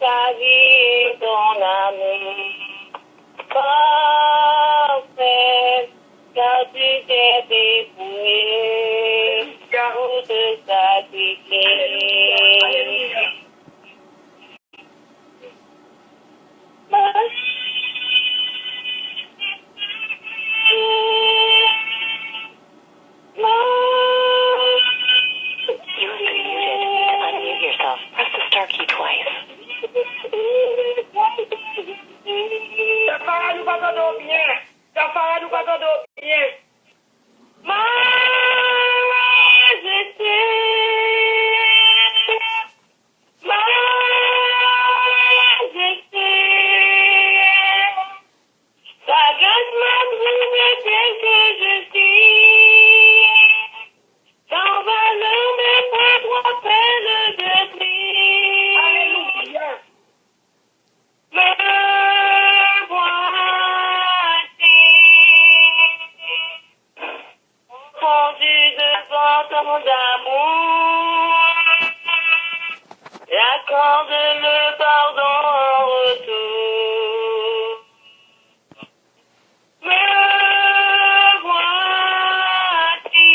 ta vie et ton amour. Parfait, car tu t'es dépouillé pour te sacrifier. Accorde le pardon en retour. Me voici,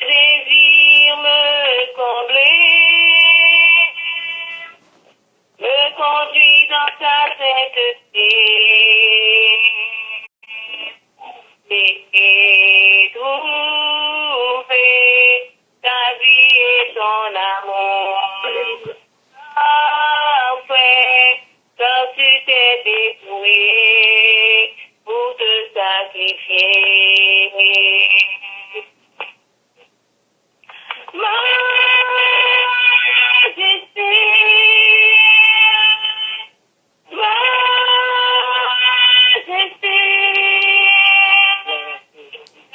désir me combler, me conduit dans ta sainteté. Et trouver ta vie et ton amour. Parfait, quand tu t'es dépouillé pour te sacrifier. Majesté, majesté,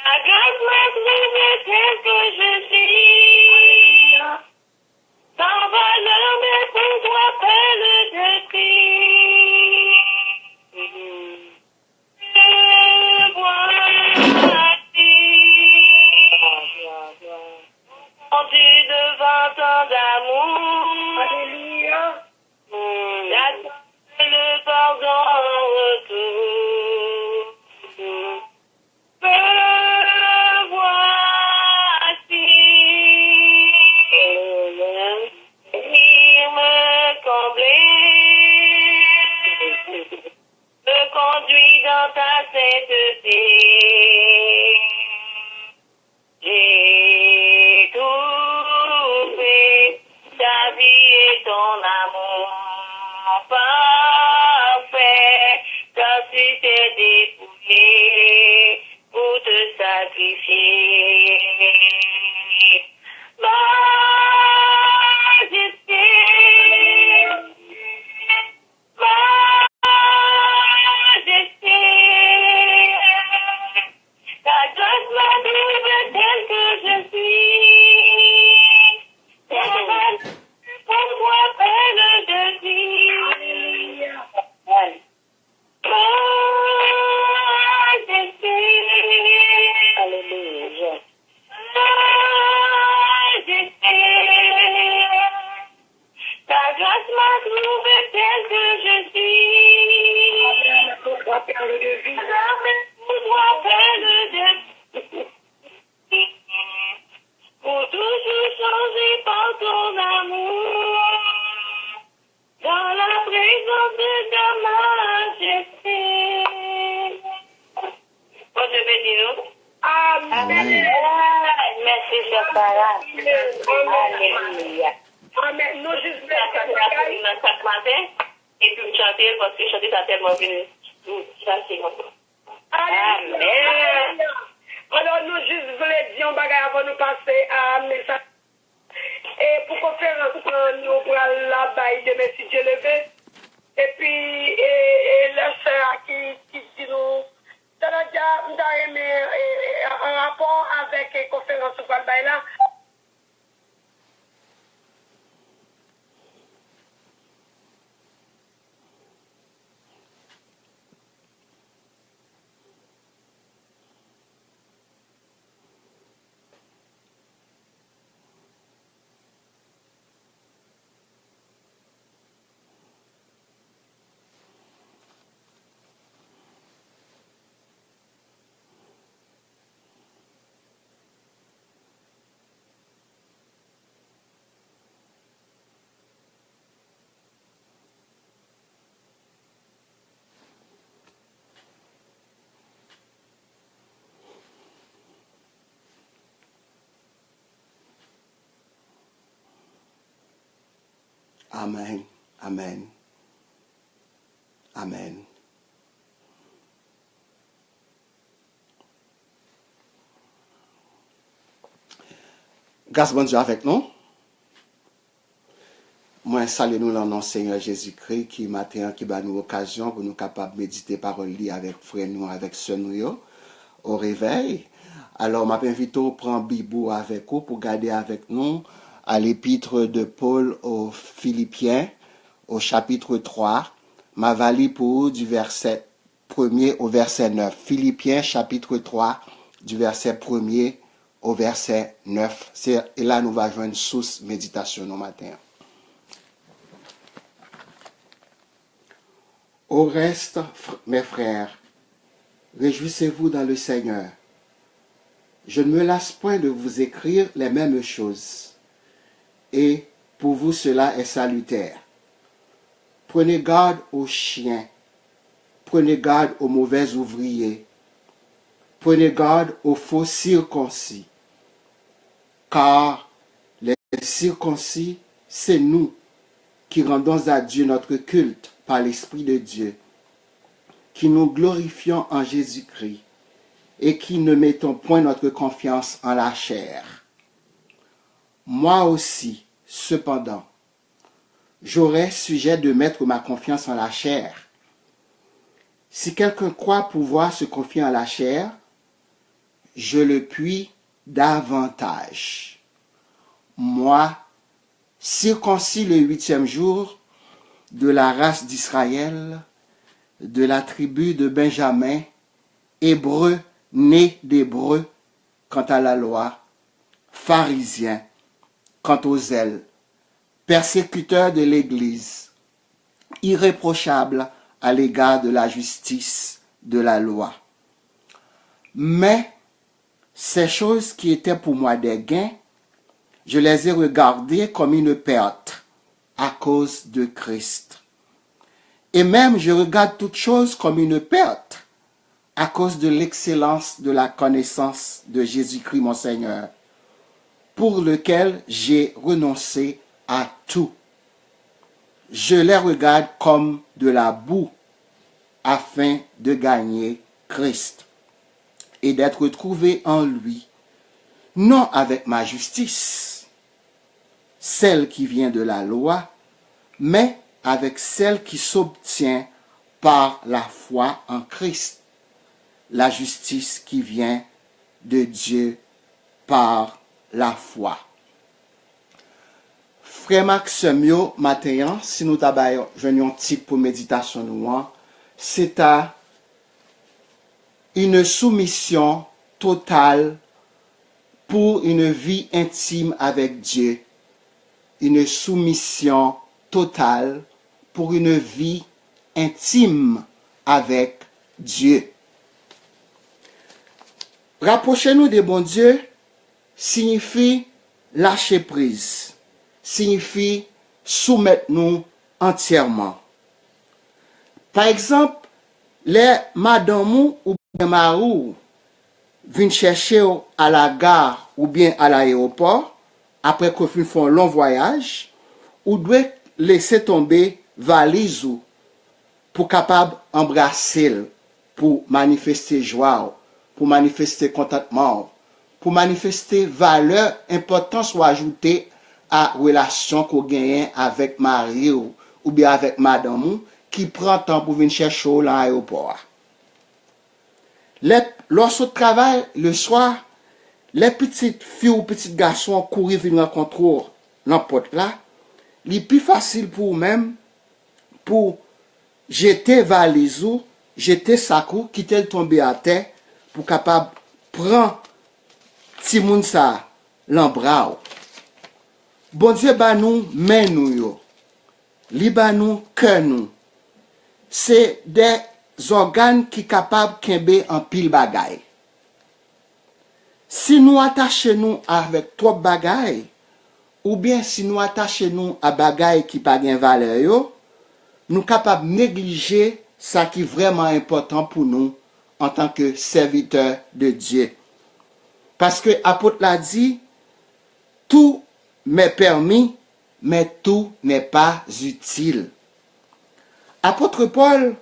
la grâce m'a trouvé tel que je suis. Sans valeur, mais pour toi, peine de prix. Voici, rendu devant tant d'amour. Alléluia. J'attends le pardon en retour. Me voici, venir me combler, me conduit dans ta sainteté. J'ai trouvé ta vie et ton amour parfait, quand tu t'es dépouillé pour te sacrifier. Majesté, majesté, ta grâce m'a trouvé tel que je suis. Pour moi, peine de vie. Majesté, alléluia. Majesté, ta grâce m'a trouvé tel que je suis. Pour toi, perle de vie. Pour toi, perle de vie. Pour toujours changer par ton amour. Dans la présence de ta majesté. Bon Dieu bénis-nous. Amen. Merci, chère Sarah. Alléluia. Amen. Nous juste chaque matin et puis chanter parce que chanter ça tellement venu. Amen. Alors nous juste voulons dire un bagage avant de passer à message. Et pour conférence, nous pour là-bas, demain si Dieu le veut. Et puis, la sœur qui dit nous, ça a déjà aimé un rapport avec la conférence pour là. Amen. Amen. Amen. Grâce bon Dieu avec nous. Moi, salue nous dans le nom Seigneur Jésus-Christ qui matin qui va nous occasion pour nous capables de méditer parole li avec frère nous, avec sœur nous au réveil. Alors, m'a invité à prendre Bible avec vous pour garder avec nous à l'épître de Paul aux Philippiens au chapitre 3. M'a valé pour vous du verset 1er au verset 9. Philippiens chapitre 3 du verset 1er au verset 9. Et là, nous allons joindre une source méditation au matin. Au reste, mes frères, réjouissez-vous dans le Seigneur. Je ne me lasse point de vous écrire les mêmes choses, et pour vous cela est salutaire. Prenez garde aux chiens, prenez garde aux mauvais ouvriers, prenez garde aux faux circoncis, car les circoncis, c'est nous qui rendons à Dieu notre culte par l'Esprit de Dieu, qui nous glorifions en Jésus-Christ et qui ne mettons point notre confiance en la chair. Moi aussi, cependant, j'aurais sujet de mettre ma confiance en la chair. Si quelqu'un croit pouvoir se confier en la chair, je le puis davantage. Moi, circoncis le 8e jour, de la race d'Israël, de la tribu de Benjamin, hébreu, né d'hébreu, quant à la loi, pharisien, quant au zèle, persécuteur de l'Église, irréprochable à l'égard de la justice de la loi. Mais ces choses qui étaient pour moi des gains, je les ai regardées comme une perte à cause de Christ. Et même je regarde toutes choses comme une perte à cause de l'excellence de la connaissance de Jésus-Christ mon Seigneur, pour lequel j'ai renoncé à tout. Je les regarde comme de la boue afin de gagner Christ et d'être trouvé en lui, non avec ma justice, celle qui vient de la loi, mais avec celle qui s'obtient par la foi en Christ, la justice qui vient de Dieu par la foi. Frère Maxime, matin, si nous t'abayons un type pour méditation nous, c'est à une soumission totale pour une vie intime avec Dieu. Une soumission totale pour une vie intime avec Dieu. Rapprochez-nous de bon Dieu signifie lâcher prise, signifie soumettre-nous entièrement. Par exemple, les madame ou bien marou viennent chercher à la gare ou bien à l'aéroport, après qu'on fait un long voyage, ou doit laisser tomber valise ou pour capable embrasser, pour manifester joie, pour manifester contentement, pour manifester valeur, importance ou ajouter à relation qu'on gagne avec mari ou bien avec madame qui prend temps pour venir chercher à l'aéroport. Lorsqu'on travaille le soir, les petites filles ou petits garçons courent venir rencontrer n'importe là, il est plus facile pour eux-mêmes pour jeter valise ou jeter sac ou quitter le tomber à terre pour capable prendre ti moun sa l'embras. Bon Dieu ba nous main nous yo. Li ba nous cœur nous. C'est des organes qui capable kembe en pile bagay. Si nous attachons nous avec trop bagay, ou bien si nous attachons nous à bagay qui pas gen valeur yo, nous capables négliger ça qui est vraiment important pour nous en tant que serviteurs de Dieu. Parce que l'apôtre l'a dit, tout m'est permis, mais tout n'est pas utile. Apôtre Paul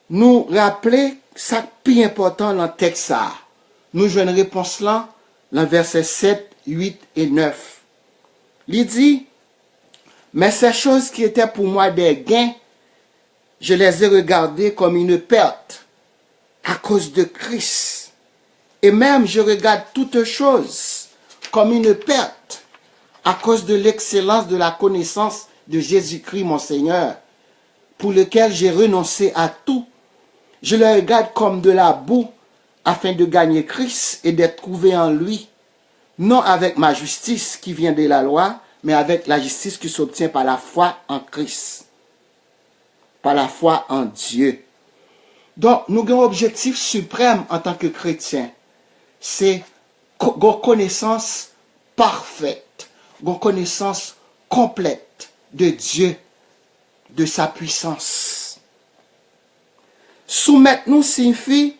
nous rappelait ça plus important dans le texte ça. Nous jouons une réponse là, dans versets 7, 8 et 9. Il dit, mais ces choses qui étaient pour moi des gains, je les ai regardées comme une perte à cause de Christ. Et même je regarde toutes choses comme une perte à cause de l'excellence de la connaissance de Jésus-Christ mon Seigneur, pour lequel j'ai renoncé à tout. Je le regarde comme de la boue afin de gagner Christ et d'être trouvé en lui, non avec ma justice qui vient de la loi, mais avec la justice qui s'obtient par la foi en Christ, par la foi en Dieu. Donc, nous avons un objectif suprême en tant que chrétiens, c'est une connaissance parfaite, une connaissance complète de Dieu, de sa puissance. Soumettre-nous signifie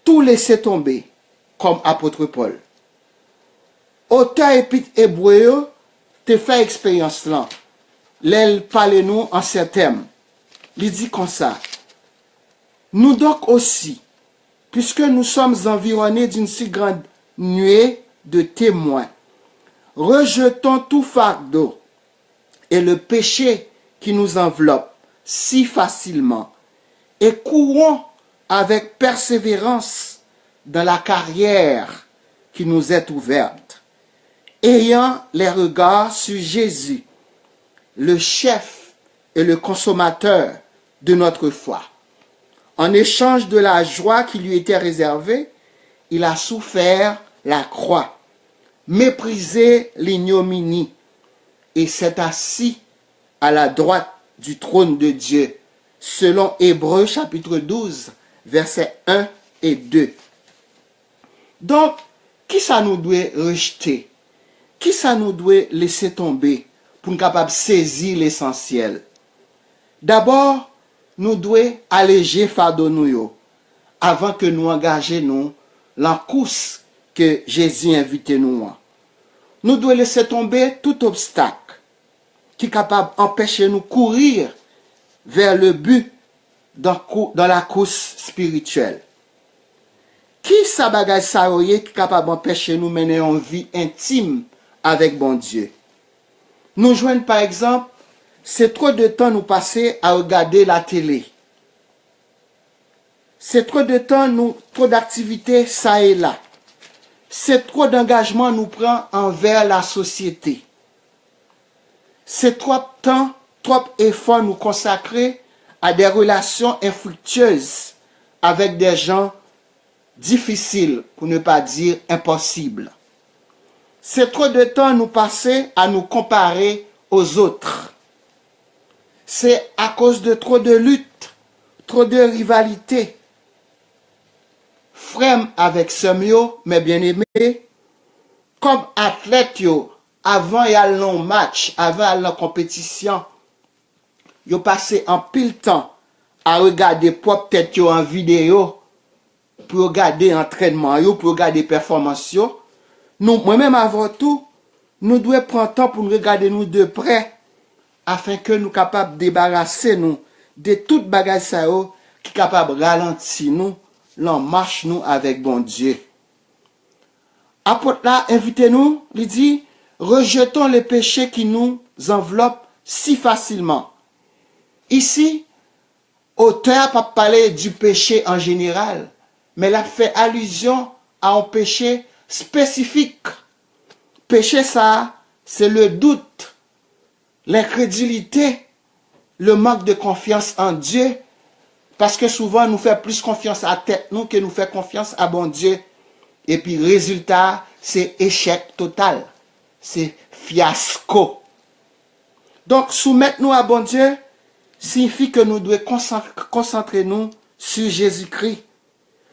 tout laisser tomber, comme apôtre Paul. Auteur épître hébreu te fait expérience là. L'elle parle nous en ces termes. Il dit comme ça. Nous donc aussi, puisque nous sommes environnés d'une si grande nuée de témoins, rejetons tout fardeau et le péché qui nous enveloppe si facilement et courons avec persévérance dans la carrière qui nous est ouverte, ayant les regards sur Jésus, le chef et le consommateur de notre foi. En échange de la joie qui lui était réservée, il a souffert la croix, méprisé l'ignominie et s'est assis à la droite du trône de Dieu, selon Hébreux chapitre 12, versets 1 et 2. Donc, qui ça nous doit rejeter? Qui ça nous doit laisser tomber pour nous capable saisir l'essentiel? D'abord, nous devons alléger fardeau nous avant que nous engagions la course que Jésus invite nous. Nous devons laisser tomber tout obstacle qui est capable d'empêcher nous courir vers le but dans la course spirituelle. Qui ça bagage ça qui est capable d'empêcher nous mener une vie intime avec bon Dieu? Nous joignons par exemple, c'est trop de temps nous passer à regarder la télé. C'est trop de temps, trop d'activités ça et là. C'est trop d'engagement nous prend envers la société. C'est trop de temps, trop d'efforts nous consacrer à des relations infructueuses avec des gens difficiles, pour ne pas dire impossibles. C'est trop de temps nous passer à nous comparer aux autres. C'est à cause de trop de luttes, trop de rivalités. Frère avec Semio, mes bien-aimés, comme athlète, avant y aller en match, avant la compétition, yo passé en pile temps à regarder propre tête en vidéo pour regarder entraînement, pour regarder performance. Nous, moi-même avant tout, nous devons prendre temps pour nous regarder nous de près afin que nous capables de débarrasser nous de toute bagage ça qui capable ralentir nous, l'en marche nous avec bon Dieu. Apôtre là, invitez-nous, il dit, rejetons les péchés qui nous enveloppent si facilement. Ici, auteur n'a pas parlé du péché en général, mais il a fait allusion à un péché spécifique. Péché ça, c'est le doute, l'incrédulité, le manque de confiance en Dieu, parce que souvent nous faisons plus confiance à tête nous que nous faisons confiance à bon Dieu. Et puis résultat, c'est échec total, c'est fiasco. Donc soumettre nous à bon Dieu signifie que nous devons concentrer nous sur Jésus-Christ.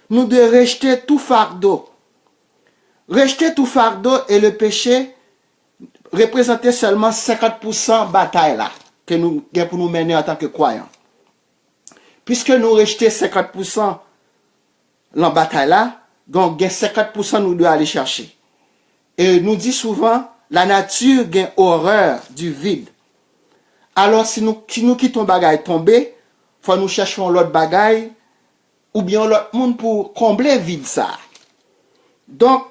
Nous devons rejeter tout fardeau. Rejeter tout fardeau et le péché représenter seulement 50% bataille là que nous avons pour nous mener en tant que croyants. Puisque nous rejetons 50% la bataille là, donc 50% nous devons aller chercher. Et nous dit souvent, la nature gagne horreur du vide. Alors si nous quittons bagaille tomber, faut nous cherchons l'autre bagaille ou bien l'autre monde pour combler vide ça. Donc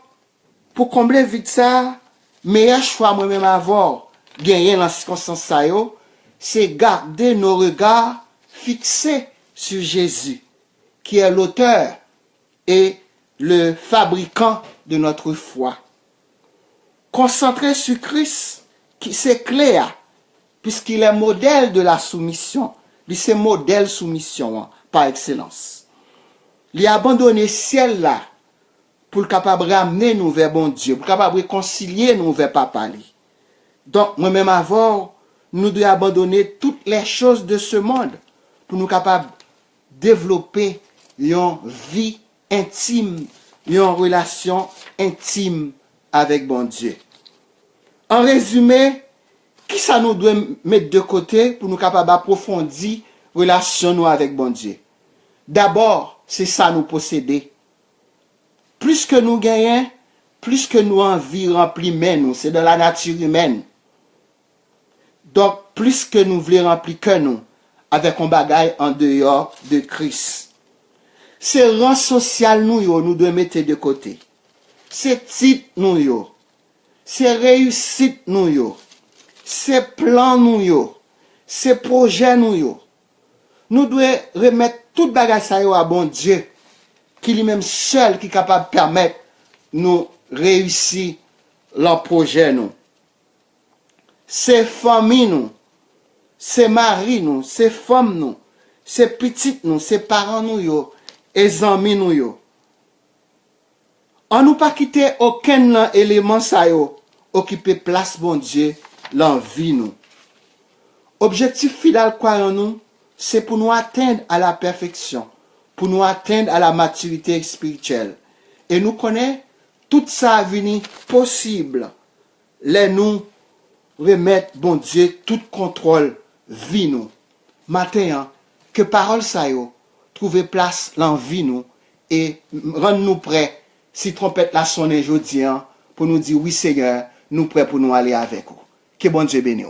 pour combler vide ça, meilleur choix moi-même avoir gagner dans circonstance ça yo, c'est garder nos regards fixés sur Jésus, qui est l'auteur et le fabricant de notre foi. Concentrer sur Christ, qui c'est clair, puisqu'il est modèle de la soumission. Il c'est modèle soumission par excellence. Il a abandonné ciel là pour le capable de ramener nous vers bon Dieu, pour capable de réconcilier nous vers Papa. Donc, moi-même avant, nous devons abandonner toutes les choses de ce monde pour nous capables de développer une vie intime, une relation intime avec bon Dieu. En résumé, qui ça nous doit mettre de côté pour nous capables d'approfondir relation nous avec bon Dieu? D'abord, c'est ça nous posséder. Plus que nous gagnons, plus que nous envie remplir nous, c'est de la nature humaine. Donc, plus que nous voulons remplir que nous, avec un bagage en dehors de Christ. C'est rang social nous devons mettre de côté. C'est titre nous c'est réussite nous c'est plan nous c'est projet nous nous devons remettre tout bagage ça à bon Dieu, qui lui-même seul qui est capable de permettre nous réussir leur projet nous. C'est famille nous, c'est mari nous, c'est femme nous, c'est petite nous, c'est parents nous et amis nous. On nous pas quitter aucun élément ça occuper place bon Dieu l'envie nous. Objectif fidèle croyant nous, c'est pour nous atteindre à la perfection, pour nous atteindre à la maturité spirituelle. Et nous connaissons tout ça venir possible. Les nous remettre bon Dieu tout contrôle vie nous. Matin que parole ça trouver place l'envie nous et rendre nous prêts si trompette la sonne aujourd'hui pour nous dire oui Seigneur, nous prêts pour nous aller avec vous. Que bon Dieu bénisse.